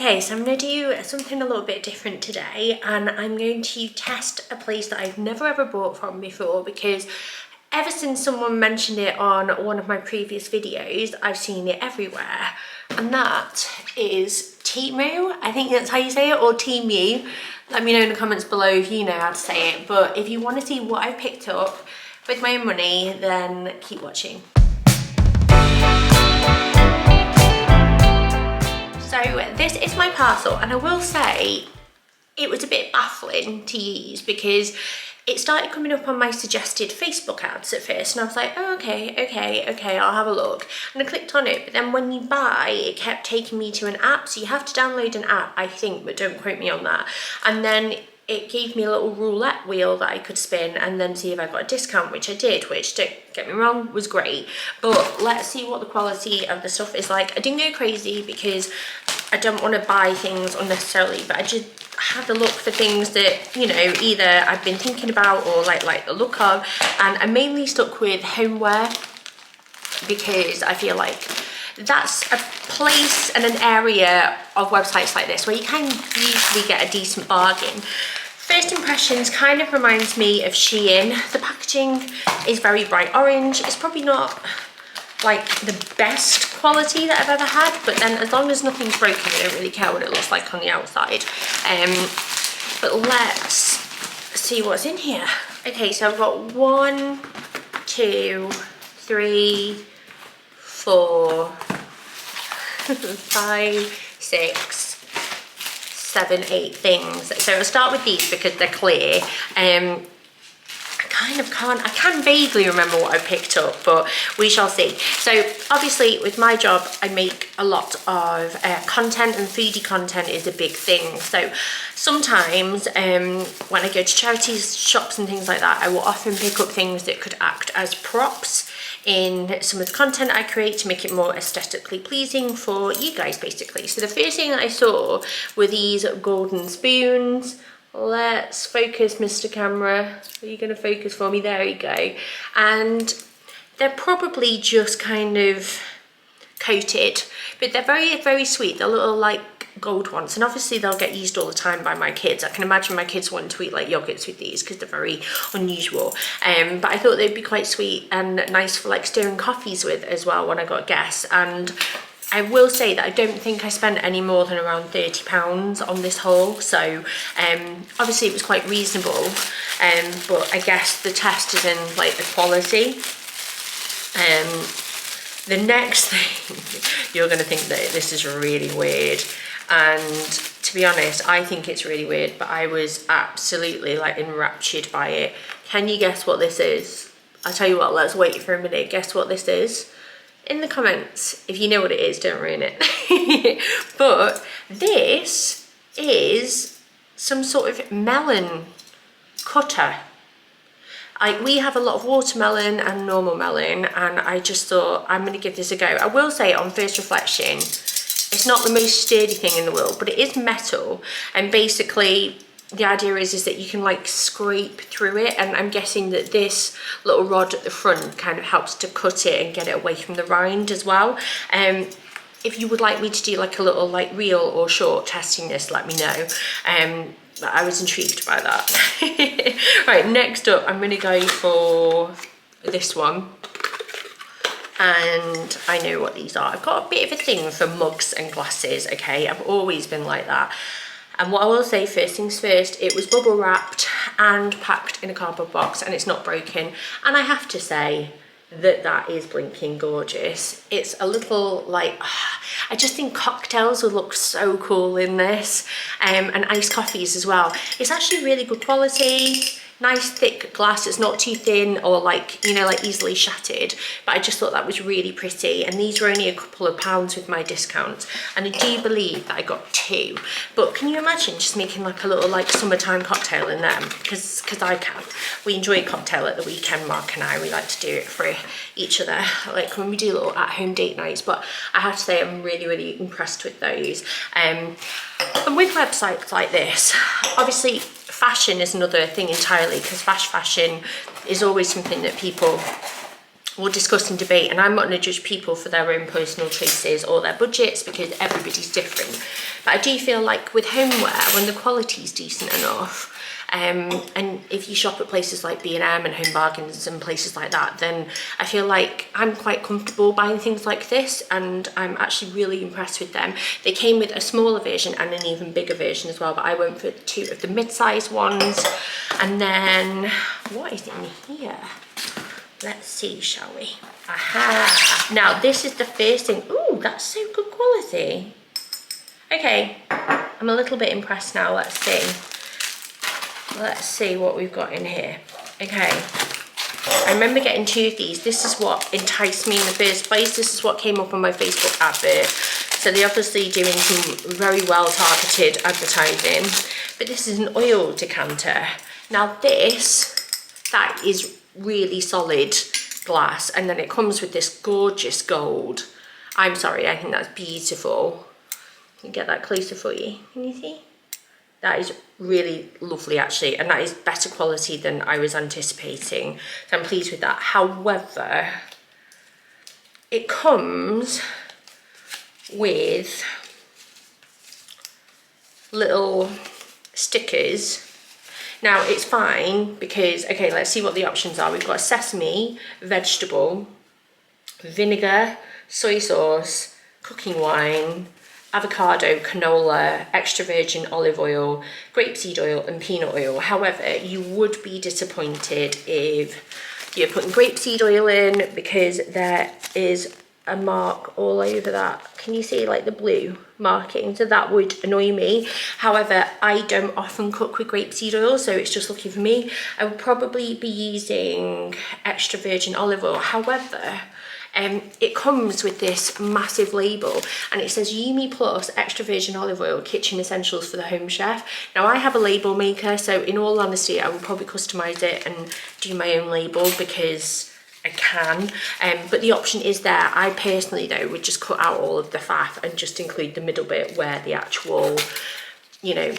Okay, so I'm going to do something a little bit different today, and I'm going to test a place that I've never ever bought from before, because ever since someone mentioned it on one of my previous videos, I've seen it everywhere, and that is Temu. I think that's how you say it, or Temu. Let me know in the comments below if you know how to say it, but if you want to see what I picked up with my own money, then keep watching. So this is my parcel, and I will say it was a bit baffling to use because it started coming up on my suggested Facebook ads at first, and I was like, oh, okay, I'll have a look. And I clicked on it, but then when you buy, it kept taking me to an app, so you have to download an app, I think, but don't quote me on that. And then it gave me a little roulette wheel that I could spin and then see if I got a discount, which I did, which, don't get me wrong, was great. But let's see what the quality of the stuff is like. I didn't go crazy because I don't want to buy things unnecessarily, but I just had a look for things that, you know, either I've been thinking about or like the look of, and I mainly stuck with homeware because I feel like that's a place and an area of websites like this where you can usually get a decent bargain. First impressions kind of reminds me of SHEIN. The packaging is very bright orange. It's probably not like the best quality that I've ever had, but then as long as nothing's broken, I don't really care what it looks like on the outside. But let's see what's in here. Okay, so I've got 1, 2, 3, 4, 5, 6, 7, 8 things. So I'll start with these because they're clear. I can vaguely remember what I picked up, but we shall see. So obviously with my job, I make a lot of content, and foodie content is a big thing. So sometimes when I go to charities, shops and things like that, I will often pick up things that could act as props in some of the content I create to make it more aesthetically pleasing for you guys, basically. So the first thing that I saw were these golden spoons. Let's focus, Mr. Camera. Are you going to focus for me? There you go. And they're probably just kind of coated, but they're very, very sweet. They're little like gold ones, and obviously they'll get used all the time by my kids. I can imagine my kids want to eat like yogurts with these because they're very unusual. But I thought they'd be quite sweet and nice for like stirring coffees with as well when I got guests. And I will say that I don't think I spent any more than around £30 on this haul, so obviously it was quite reasonable, but I guess the test is in like the quality. The next thing, you're going to think that this is really weird, and to be honest, I think it's really weird, but I was absolutely like enraptured by it. Can you guess what this is? I'll tell you what, let's wait for a minute. Guess what this is? In the comments, if you know what it is, don't ruin it. But this is some sort of melon cutter. We have a lot of watermelon and normal melon, and I just thought I'm going to give this a go. I will say on first reflection, it's not the most sturdy thing in the world, but it is metal, and basically the idea is that you can like scrape through it, and I'm guessing that this little rod at the front kind of helps to cut it and get it away from the rind as well. If you would like me to do like a little like reel or short testing this, let me know. I was intrigued by that. Right, next up I'm going to go for this one, and I know what these are. I've got a bit of a thing for mugs and glasses, okay? I've always been like that. And what I will say, first things first, it was bubble wrapped and packed in a cardboard box, and it's not broken. And I have to say that that is blinking gorgeous. It's a little like, I just think cocktails would look so cool in this, and iced coffees as well. It's actually really good quality. Nice thick glass. It's not too thin or like, you know, like easily shattered, but I just thought that was really pretty. And these were only a couple of pounds with my discount, and I do believe that I got 2. But can you imagine just making like a little like summertime cocktail in them? Because I can. We enjoy a cocktail at the weekend, Mark and I. We like to do it for each other, like when we do little at-home date nights. But I have to say I'm really, really impressed with those. And with websites like this, obviously fashion is another thing entirely, because fast fashion is always something that people we'll discuss and debate, and I'm not going to judge people for their own personal choices or their budgets because everybody's different. But I do feel like with homeware, when the quality's decent enough, and if you shop at places like B&M and Home Bargains and places like that, then I feel like I'm quite comfortable buying things like this, and I'm actually really impressed with them. They came with a smaller version and an even bigger version as well, but I went for 2 of the mid-sized ones. And then, what is in here? Let's see, shall we? Aha! Now, this is the first thing. Ooh, that's so good quality. Okay, I'm a little bit impressed now. Let's see. Let's see what we've got in here. Okay, I remember getting 2 of these. This is what enticed me in the first place. This is what came up on my Facebook advert. So they're obviously doing some very well targeted advertising. But this is an oil decanter. Now this, that is really solid glass, and then it comes with this gorgeous gold. I'm sorry, I think that's beautiful. Can you get that closer for you? Can you see? That is really lovely actually, and that is better quality than I was anticipating. So I'm pleased with that. However, it comes with little stickers. Now it's fine because, okay, let's see what the options are. We've got sesame, vegetable, vinegar, soy sauce, cooking wine, avocado, canola, extra virgin olive oil, grapeseed oil and peanut oil. However, you would be disappointed if you're putting grapeseed oil in because there is a mark all over that. Can you see like the blue marking? So that would annoy me. However, I don't often cook with grapeseed oil, so it's just lucky for me. I would probably be using extra virgin olive oil. However, it comes with this massive label and it says Yumi Plus extra virgin olive oil, kitchen essentials for the home chef. Now I have a label maker, so in all honesty I will probably customize it and do my own label because I can, but the option is there. I personally though would just cut out all of the faff and just include the middle bit where the actual, you know,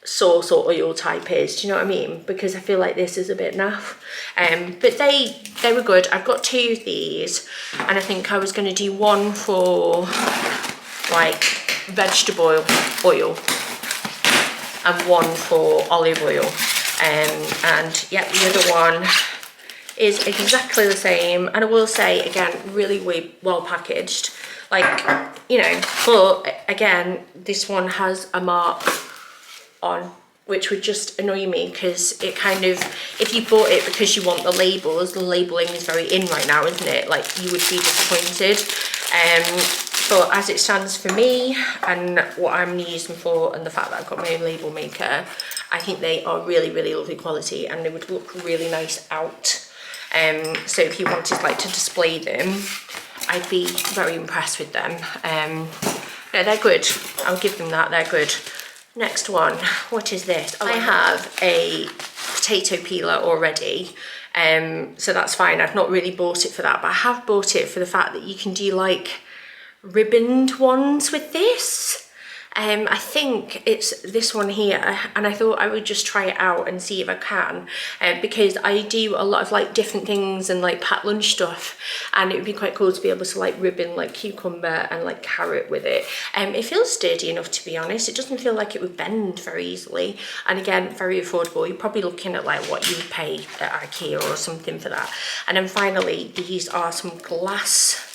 sauce or oil type is. Do you know what I mean? Because I feel like this is a bit naff. But they were good. I've got 2 of these, and I think I was going to do one for like vegetable oil and one for olive oil. And yeah, the other one is exactly the same, and I will say again, really well packaged, like, you know, but again, this one has a mark on, which would just annoy me because it kind of, if you bought it because you want the labels, the labelling is very in right now, isn't it? Like, you would be disappointed. But as it stands for me and what I'm using for, and the fact that I've got my own label maker, I think they are really lovely quality and they would look really nice out. So if you wanted like to display them, I'd be very impressed with them. No, they're good. I'll give them that, they're good. Next one, what is this? Oh, I have a potato peeler already, so that's fine. I've not really bought it for that, but I have bought it for the fact that you can do like ribboned ones with this. I think it's this one here, and I thought I would just try it out and see if I can, because I do a lot of like different things and like packed lunch stuff, and it would be quite cool to be able to like ribbon like cucumber and like carrot with it. It feels sturdy enough, to be honest. It doesn't feel like it would bend very easily, and again, very affordable. You're probably looking at like what you would pay at IKEA or something for that. And then finally, these are some glass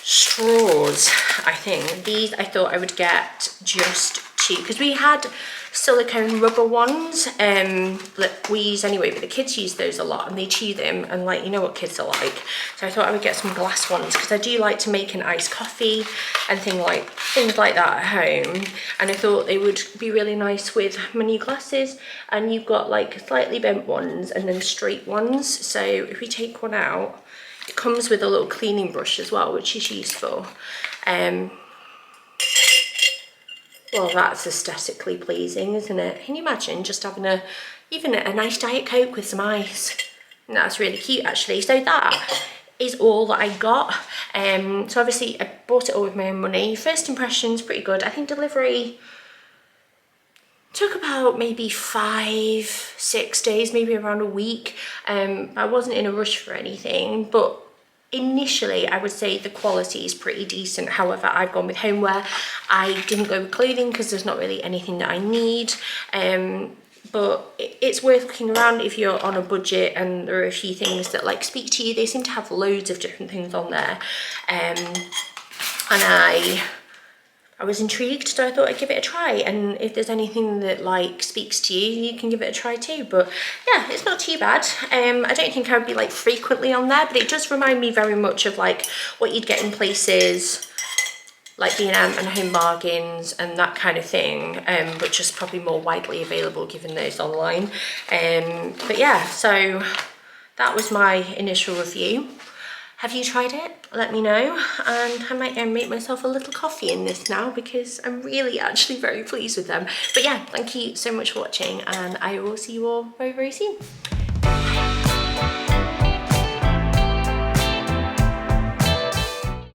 straws. I think these, I thought I would get just 2 because we had silicone rubber ones that we use anyway, but the kids use those a lot and they chew them, and like, you know what kids are like. So I thought I would get some glass ones because I do like to make an iced coffee and things like that at home, and I thought they would be really nice with my new glasses. And you've got like slightly bent ones and then straight ones. So if we take one out, it comes with a little cleaning brush as well, which is useful. Well, that's aesthetically pleasing, isn't it? Can you imagine just having even a nice Diet Coke with some ice? And that's really cute, actually. So that is all that I got. So obviously I bought it all with my own money. First impressions, pretty good. I think delivery, Took about maybe 5-6 days, maybe around a week. I wasn't in a rush for anything, but initially I would say the quality is pretty decent. However, I've gone with homeware. I didn't go with clothing because there's not really anything that I need. But it's worth looking around if you're on a budget and there are a few things that like speak to you. They seem to have loads of different things on there. And I was intrigued, so I thought I'd give it a try, and if there's anything that like speaks to you, you can give it a try too. But yeah, it's not too bad. I don't think I would be like frequently on there, but it does remind me very much of like what you'd get in places like B&M and Home Bargains and that kind of thing, but just probably more widely available given those online. But yeah, so that was my initial review. Have you tried it? Let me know, and I might go and make myself a little coffee in this now because I'm really actually very pleased with them. But yeah, thank you so much for watching, and I will see you all very, very soon.